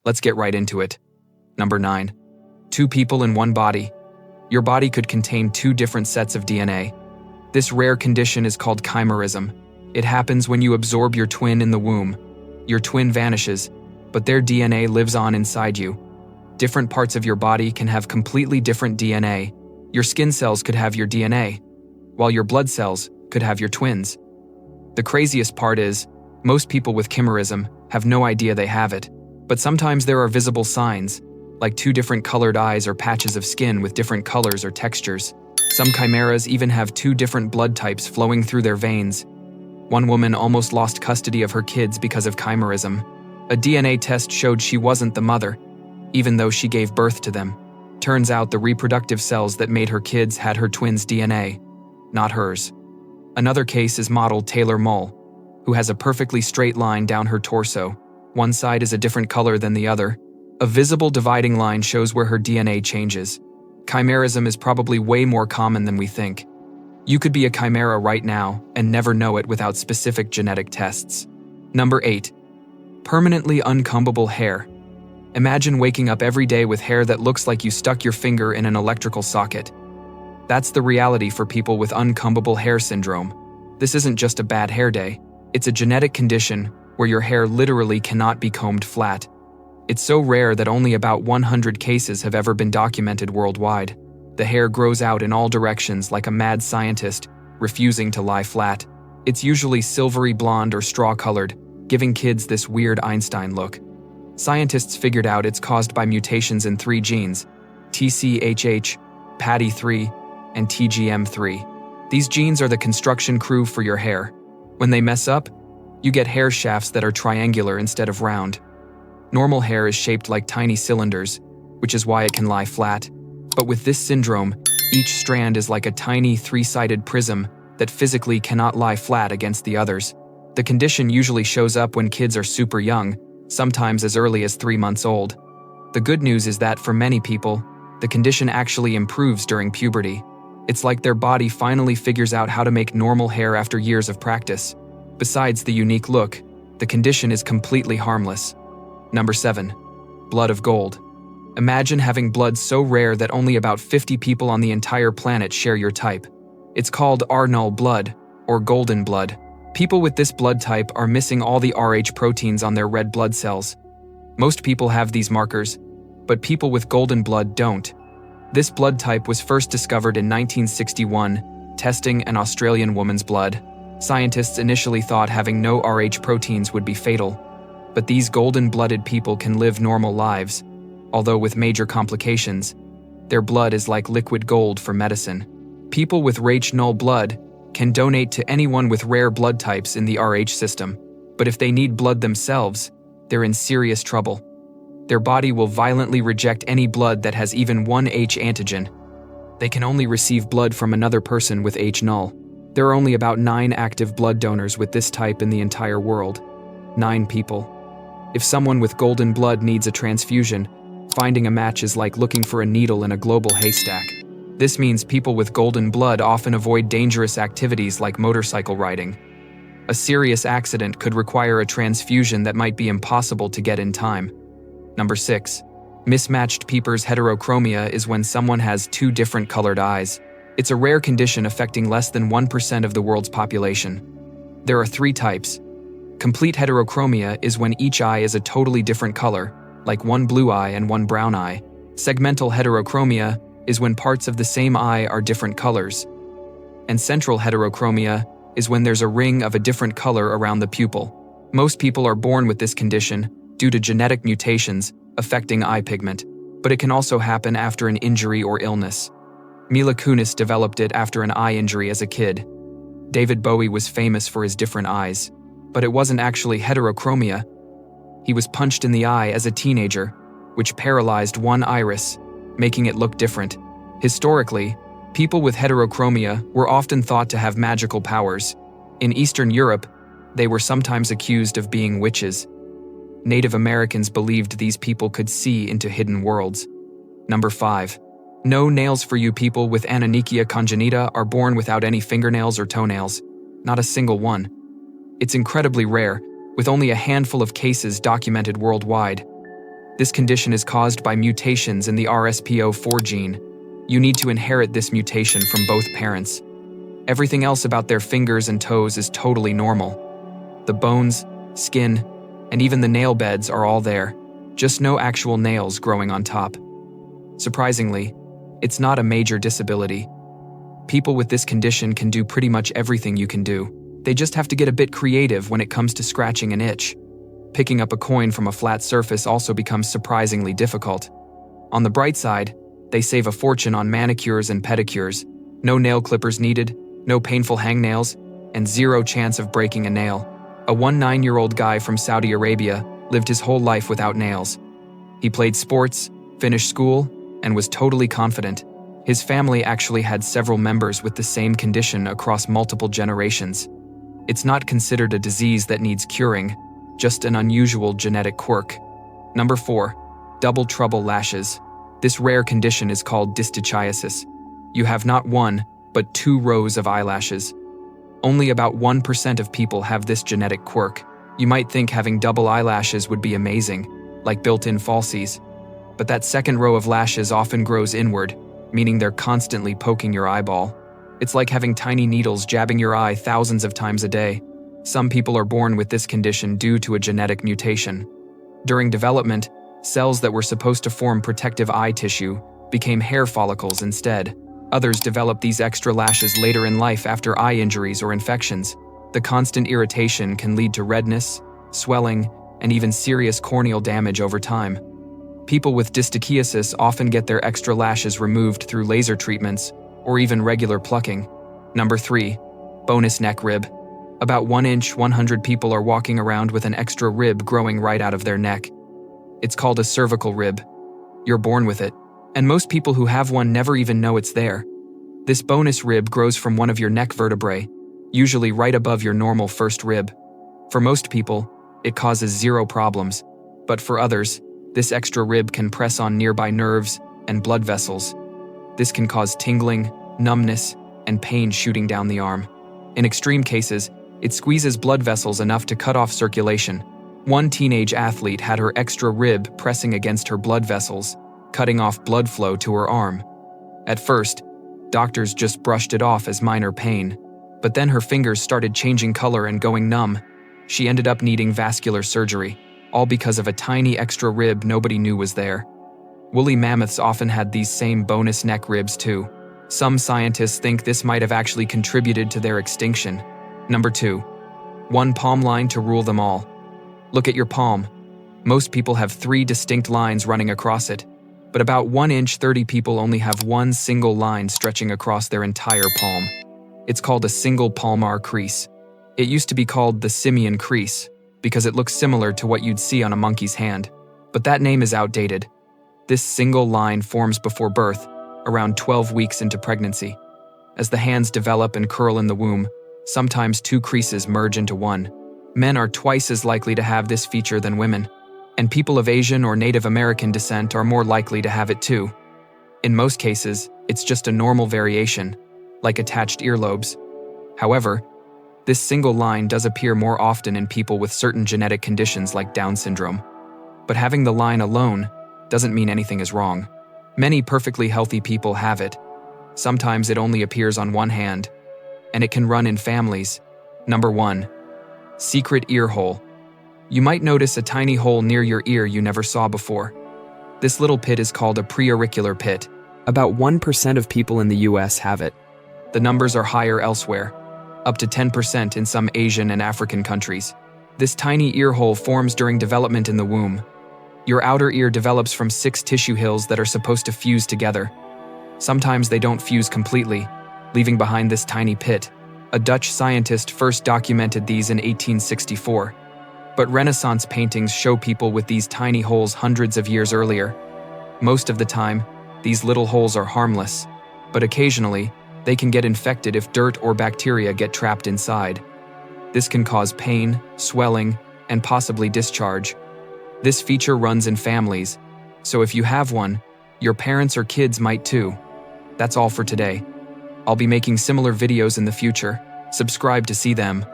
Let's get right into it. Number 9. Two people in one body. Your body could contain two different sets of DNA. This rare condition is called chimerism. It happens when you absorb your twin in the womb. Your twin vanishes, but their DNA lives on inside you. Different parts of your body can have completely different DNA. Your skin cells could have your DNA, while your blood cells could have your twins. The craziest part is, most people with chimerism have no idea they have it, but sometimes there are visible signs, like two different colored eyes or patches of skin with different colors or textures. Some chimeras even have two different blood types flowing through their veins. One woman almost lost custody of her kids because of chimerism. A DNA test showed she wasn't the mother, even though she gave birth to them. Turns out the reproductive cells that made her kids had her twins' DNA, not hers. Another case is model Taylor Mull, who has a perfectly straight line down her torso. One side is a different color than the other. A visible dividing line shows where her DNA changes. Chimerism is probably way more common than we think. You could be a chimera right now and never know it without specific genetic tests. Number 8. Permanently uncombable hair. Imagine waking up every day with hair that looks like you stuck your finger in an electrical socket. That's the reality for people with Uncombable Hair Syndrome. This isn't just a bad hair day. It's a genetic condition where your hair literally cannot be combed flat. It's so rare that only about 100 cases have ever been documented worldwide. The hair grows out in all directions like a mad scientist, refusing to lie flat. It's usually silvery blonde or straw-colored, giving kids this weird Einstein look. Scientists figured out it's caused by mutations in 3 genes, TCHH, PADI3, and TGM3. These genes are the construction crew for your hair. When they mess up, you get hair shafts that are triangular instead of round. Normal hair is shaped like tiny cylinders, which is why it can lie flat. But with this syndrome, each strand is like a tiny 3-sided prism that physically cannot lie flat against the others. The condition usually shows up when kids are super young, sometimes as early as 3 months old. The good news is that for many people, the condition actually improves during puberty. It's like their body finally figures out how to make normal hair after years of practice. Besides the unique look, the condition is completely harmless. Number 7. Blood of gold. Imagine having blood so rare that only about 50 people on the entire planet share your type. It's called R0 blood, or golden blood. People with this blood type are missing all the Rh proteins on their red blood cells. Most people have these markers, but people with golden blood don't. This blood type was first discovered in 1961, testing an Australian woman's blood. Scientists initially thought having no Rh proteins would be fatal, but these golden-blooded people can live normal lives, although with major complications. Their blood is like liquid gold for medicine. People with Rh0 blood can donate to anyone with rare blood types in the Rh system, but if they need blood themselves, they're in serious trouble. Their body will violently reject any blood that has even one H antigen. They can only receive blood from another person with H0. There are only about 9 active blood donors with this type in the entire world. 9 people. If someone with golden blood needs a transfusion, finding a match is like looking for a needle in a global haystack. This means people with golden blood often avoid dangerous activities like motorcycle riding. A serious accident could require a transfusion that might be impossible to get in time. Number 6. Mismatched Pieper's heterochromia is when someone has 2 different colored eyes. It's a rare condition affecting less than 1% of the world's population. There are 3 types. Complete heterochromia is when each eye is a totally different color, like one blue eye and one brown eye. Segmental heterochromia is when parts of the same eye are different colors. And central heterochromia is when there's a ring of a different color around the pupil. Most people are born with this condition due to genetic mutations affecting eye pigment, but it can also happen after an injury or illness. Mila Kunis developed it after an eye injury as a kid. David Bowie was famous for his different eyes, but it wasn't actually heterochromia. He was punched in the eye as a teenager, which paralyzed one iris, making it look different. Historically, people with heterochromia were often thought to have magical powers. In Eastern Europe, they were sometimes accused of being witches. Native Americans believed these people could see into hidden worlds. Number 5. No nails for you. People with anonychia congenita are born without any fingernails or toenails. Not a single one. It's incredibly rare, with only a handful of cases documented worldwide. This condition is caused by mutations in the RSPO4 gene. You need to inherit this mutation from both parents. Everything else about their fingers and toes is totally normal. The bones, skin, and even the nail beds are all there, just no actual nails growing on top. Surprisingly, it's not a major disability. People with this condition can do pretty much everything you can do. They just have to get a bit creative when it comes to scratching an itch. Picking up a coin from a flat surface also becomes surprisingly difficult. On the bright side, they save a fortune on manicures and pedicures. No nail clippers needed, no painful hangnails, and zero chance of breaking a nail. A 19-year-old guy from Saudi Arabia lived his whole life without nails. He played sports, finished school, and was totally confident. His family actually had several members with the same condition across multiple generations. It's not considered a disease that needs curing, just an unusual genetic quirk. Number 4. Double trouble lashes. This rare condition is called distichiasis. You have not one, but 2 rows of eyelashes. Only about 1% of people have this genetic quirk. You might think having double eyelashes would be amazing, like built-in falsies. But that second row of lashes often grows inward, meaning they're constantly poking your eyeball. It's like having tiny needles jabbing your eye thousands of times a day. Some people are born with this condition due to a genetic mutation. During development, cells that were supposed to form protective eye tissue became hair follicles instead. Others develop these extra lashes later in life after eye injuries or infections. The constant irritation can lead to redness, swelling, and even serious corneal damage over time. People with distichiasis often get their extra lashes removed through laser treatments or even regular plucking. Number 3. Bonus neck rib. About 1 inch, 100 people are walking around with an extra rib growing right out of their neck. It's called a cervical rib. You're born with it, and most people who have one never even know it's there. This bonus rib grows from one of your neck vertebrae, usually right above your normal first rib. For most people, it causes 0 problems, but for others, this extra rib can press on nearby nerves and blood vessels. This can cause tingling, numbness, and pain shooting down the arm. In extreme cases, it squeezes blood vessels enough to cut off circulation. One teenage athlete had her extra rib pressing against her blood vessels, cutting off blood flow to her arm. At first, doctors just brushed it off as minor pain, but then her fingers started changing color and going numb. She ended up needing vascular surgery, all because of a tiny extra rib nobody knew was there. Woolly mammoths often had these same bonus neck ribs too. Some scientists think this might have actually contributed to their extinction. Number 2. One palm line to rule them all. Look at your palm. Most people have 3 distinct lines running across it, but about 1 inch 30 people only have one single line stretching across their entire palm. It's called a single palmar crease. It used to be called the simian crease because it looks similar to what you'd see on a monkey's hand, but that name is outdated. This single line forms before birth, around 12 weeks into pregnancy. As the hands develop and curl in the womb, sometimes 2 creases merge into one. Men are twice as likely to have this feature than women, and people of Asian or Native American descent are more likely to have it too. In most cases, it's just a normal variation, like attached earlobes. However, this single line does appear more often in people with certain genetic conditions like Down syndrome. But having the line alone doesn't mean anything is wrong. Many perfectly healthy people have it. Sometimes it only appears on one hand, and it can run in families. Number 1. Secret ear hole. You might notice a tiny hole near your ear you never saw before. This little pit is called a preauricular pit. About 1% of people in the US have it. The numbers are higher elsewhere, up to 10% in some Asian and African countries. This tiny ear hole forms during development in the womb. Your outer ear develops from 6 tissue hills that are supposed to fuse together. Sometimes they don't fuse completely, leaving behind this tiny pit. A Dutch scientist first documented these in 1864. But Renaissance paintings show people with these tiny holes hundreds of years earlier. Most of the time, these little holes are harmless, but occasionally, they can get infected if dirt or bacteria get trapped inside. This can cause pain, swelling, and possibly discharge. This feature runs in families, so if you have one, your parents or kids might too. That's all for today. I'll be making similar videos in the future. Subscribe to see them.